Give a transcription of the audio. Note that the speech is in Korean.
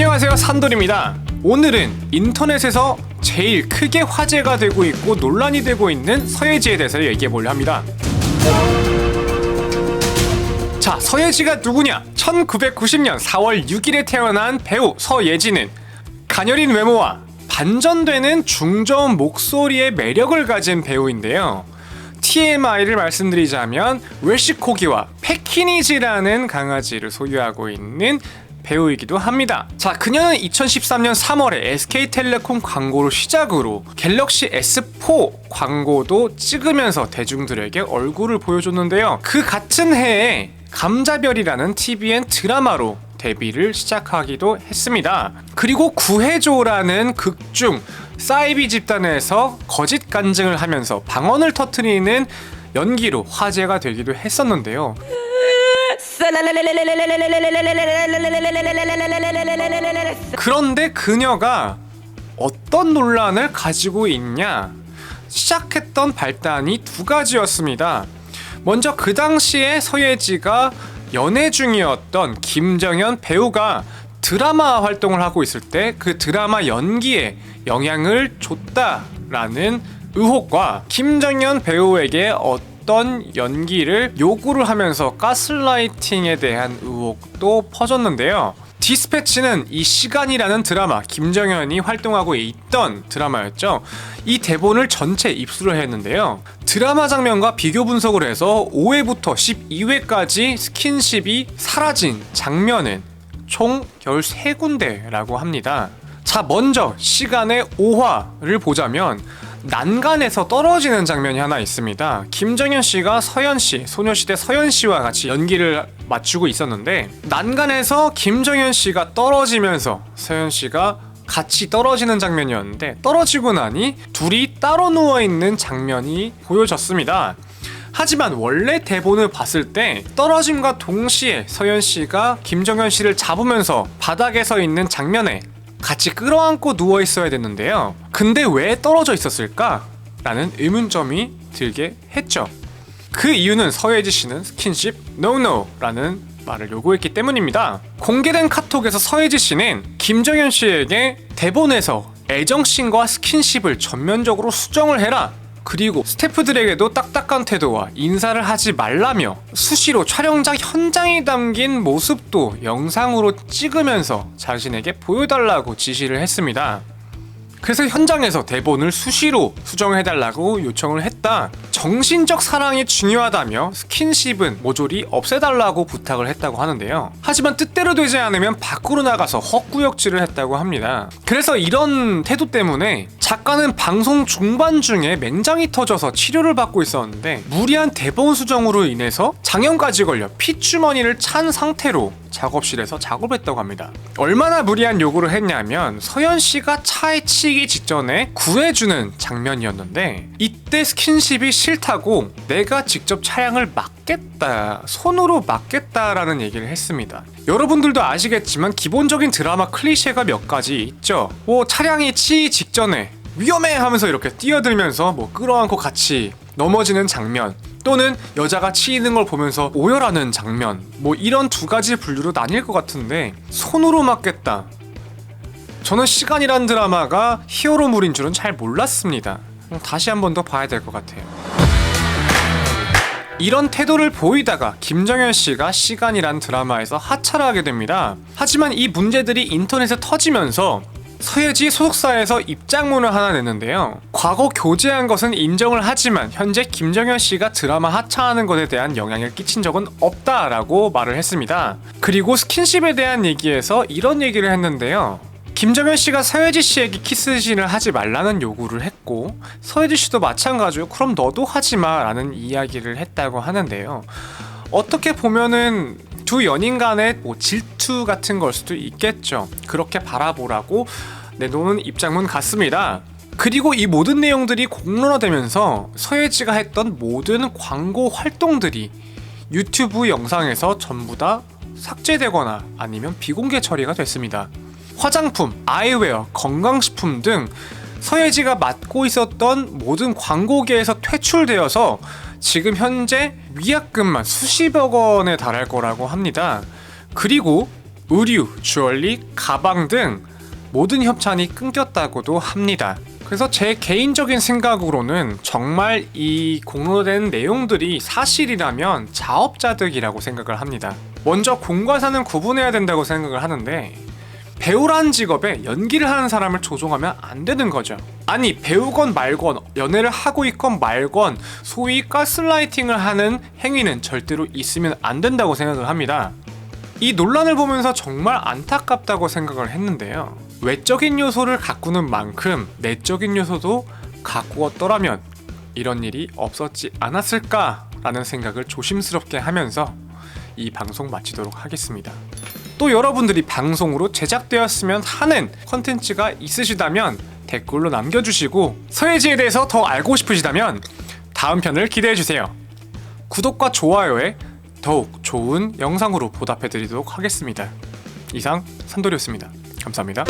안녕하세요, 산돌입니다. 오늘은 인터넷에서 제일 크게 화제가 되고 있고 논란이 되고 있는 서예지에 대해서 얘기해보려 합니다. 자, 서예지가 누구냐? 1990년 4월 6일에 태어난 배우 서예지는 가녀린 외모와 반전되는 중저음 목소리의 매력을 가진 배우인데요. TMI를 말씀드리자면 웰시코기와 패키니지라는 강아지를 소유하고 있는 배우이기도 합니다. 자, 그녀는 2013년 3월에 SK텔레콤 광고를 시작으로 갤럭시 S4 광고도 찍으면서 대중들에게 얼굴을 보여줬는데요. 그 같은 해에 감자별이라는 TVN 드라마로 데뷔를 시작하기도 했습니다. 그리고 구해줘라는 극중 사이비 집단에서 거짓 간증을 하면서 방언을 터뜨리는 연기로 화제가 되기도 했었는데요. 그런데 그녀가 어떤 논란을 가지고 있냐? 시작했던 발단이 두 가지였습니다. 먼저 그 당시에 서예지가 연애 중이었던 김정현 배우가 드라마 활동을 하고 있을 때 그 드라마 연기에 영향을 줬다라는 의혹과 김정현 배우에게 어떤 연기를 요구를 하면서 가스라이팅에 대한 의혹도 퍼졌는데요. 디스패치는 이 시간이라는 드라마, 김정현이 활동하고 있던 드라마였죠. 이 대본을 전체 입수를 했는데요. 드라마 장면과 비교 분석을 해서 5회부터 12회까지 스킨십이 사라진 장면은 총 13군데라고 합니다. 자, 먼저 시간의 5화를 보자면 난간에서 떨어지는 장면이 하나 있습니다. 김정현 씨가 서현 씨, 소녀시대 서현 씨와 같이 연기를 맞추고 있었는데 난간에서 김정현 씨가 떨어지면서 서현 씨가 같이 떨어지는 장면이었는데 떨어지고 나니 둘이 따로 누워있는 장면이 보여졌습니다. 하지만 원래 대본을 봤을 때 떨어짐과 동시에 서현 씨가 김정현 씨를 잡으면서 바닥에 서 있는 장면에 같이 끌어안고 누워있어야 됐는데요. 근데 왜 떨어져 있었을까? 라는 의문점이 들게 했죠. 그 이유는 서예지 씨는 스킨십 NO 라는 말을 요구했기 때문입니다. 공개된 카톡에서 서예지 씨는 김정현 씨에게 대본에서 애정씬과 스킨십을 전면적으로 수정을 해라, 그리고 스태프들에게도 딱딱한 태도와 인사를 하지 말라며 수시로 촬영장 현장에 담긴 모습도 영상으로 찍으면서 자신에게 보여달라고 지시를 했습니다. 그래서 현장에서 대본을 수시로 수정해달라고 요청을 했다. 정신적 사랑이 중요하다며 스킨십은 모조리 없애달라고 부탁을 했다고 하는데요. 하지만 뜻대로 되지 않으면 밖으로 나가서 헛구역질을 했다고 합니다. 그래서 이런 태도 때문에 작가는 방송 중반 중에 맹장이 터져서 치료를 받고 있었는데 무리한 대본 수정으로 인해서 장염까지 걸려 핏주머니를 찬 상태로 작업실에서 작업했다고 합니다. 얼마나 무리한 요구를 했냐면 서현 씨가 차에 치기 직전에 구해주는 장면이었는데 이때 스킨십이 싫다고 내가 직접 차량을 막겠다, 손으로 막겠다라는 얘기를 했습니다. 여러분들도 아시겠지만 기본적인 드라마 클리셰가 몇 가지 있죠. 차량이 치기 직전에 위험해 하면서 이렇게 뛰어들면서 끌어안고 같이 넘어지는 장면, 또는 여자가 치이는 걸 보면서 오열하는 장면, 이런 두 가지 분류로 나뉠 것 같은데 손으로 막겠다, 저는 시간이란 드라마가 히어로물인 줄은 잘 몰랐습니다. 다시 한 번 더 봐야 될 것 같아요. 이런 태도를 보이다가 김정현 씨가 시간이란 드라마에서 하차를 하게 됩니다. 하지만 이 문제들이 인터넷에 터지면서 서예지 소속사에서 입장문을 하나 냈는데요. 과거 교제한 것은 인정을 하지만 현재 김정현 씨가 드라마 하차하는 것에 대한 영향을 끼친 적은 없다라고 말을 했습니다. 그리고 스킨십에 대한 얘기에서 이런 얘기를 했는데요. 김정현 씨가 서예지 씨에게 키스신을 하지 말라는 요구를 했고 서예지 씨도 마찬가지로 그럼 너도 하지마 라는 이야기를 했다고 하는데요. 어떻게 보면은 두 연인 간의 질투 같은 걸 수도 있겠죠. 그렇게 바라보라고 내놓은 입장문 같습니다. 그리고 이 모든 내용들이 공론화되면서 서예지가 했던 모든 광고 활동들이 유튜브 영상에서 전부 다 삭제되거나 아니면 비공개 처리가 됐습니다. 화장품, 아이웨어, 건강식품 등 서예지가 맡고 있었던 모든 광고계에서 퇴출되어서 지금 현재 위약금만 수십억 원에 달할 거라고 합니다. 그리고 의류, 주얼리, 가방 등 모든 협찬이 끊겼다고도 합니다. 그래서 제 개인적인 생각으로는 정말 이 공로된 내용들이 사실이라면 자업자득이라고 생각을 합니다. 먼저 공과 사는 구분해야 된다고 생각을 하는데, 배우라는 직업에 연기를 하는 사람을 조종하면 안 되는 거죠. 아니, 배우건 말건, 연애를 하고 있건 말건, 소위 가스라이팅을 하는 행위는 절대로 있으면 안 된다고 생각을 합니다. 이 논란을 보면서 정말 안타깝다고 생각을 했는데요. 외적인 요소를 가꾸는 만큼 내적인 요소도 가꾸었더라면 이런 일이 없었지 않았을까라는 생각을 조심스럽게 하면서 이 방송 마치도록 하겠습니다. 또 여러분들이 방송으로 제작되었으면 하는 컨텐츠가 있으시다면 댓글로 남겨주시고, 서예지에 대해서 더 알고 싶으시다면 다음 편을 기대해주세요. 구독과 좋아요에 더욱 좋은 영상으로 보답해드리도록 하겠습니다. 이상 산돌이었습니다. 감사합니다.